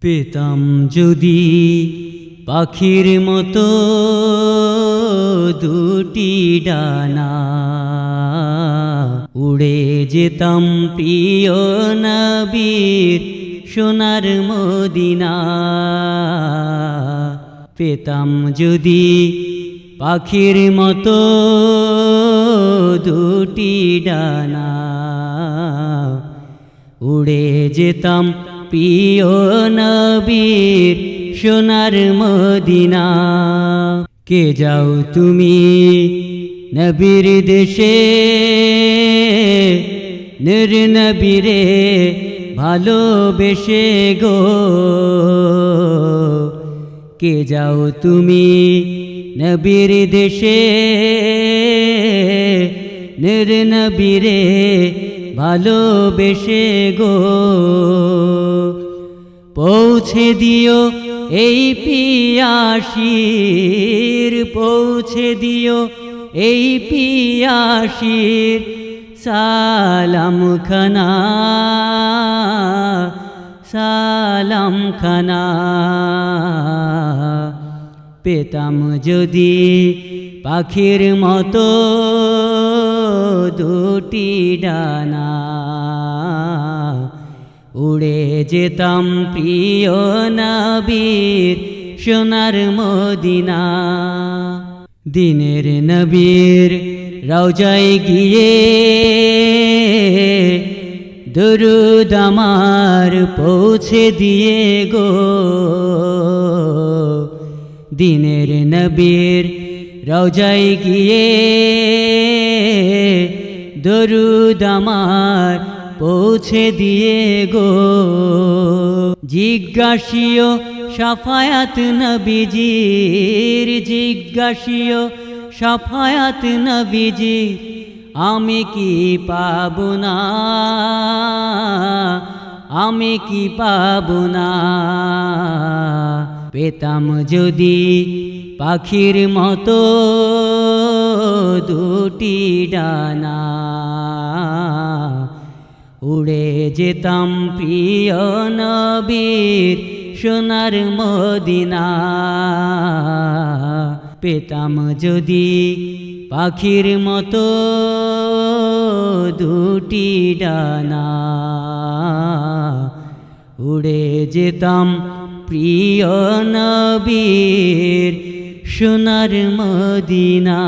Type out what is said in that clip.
পেতাম যদি পাখির মতো দুটি ডানা, উড়ে যেতাম প্রিয় নবীর সোনার মদিনা। পেতাম যদি পাখির মতো দুটি ডানা, উড়ে যেতাম প্রিয় নবীর সোনার মদিনা। কে যাও তুমি নবীর দেশে, নূর নবীরে ভালোবেসে গো। কে যাও তুমি নবীর দেশে, নূর নবীরে ভালোবেসে গো। পৌঁছে দিও এই পিয়াসীর, পৌঁছে দিও এই পিয়াসীর সালাম খানা, সালাম খানা। পেতাম যদি পাখির মতো দুটি ডানা, উড়ে যেতাম প্রিয় নবীর সোনার মদিনা। দিনের নবীর রওজায় গিয়ে দরুদ আমার পৌঁছে দিয়ে গো। দিনের নবীর রওজায় গিয়ে দরুদ আমার পৌঁছে দিয়ে গো। জিজ্ঞাসিও শাফায়াত নবীজির, জিজ্ঞাসিও শাফায়াত নবীজির, আমি কি পাবো না, আমি কি পাবো না। পেতাম যদি পাখির মতো দুটি ডানা, উড়ে যেতাম প্রিয় নবীর সোনার মদিনা। পেতাম যদি পাখির মতো দুটি ডানা, উড়ে যেতাম প্রিয় নবীর সোনার মদিনা।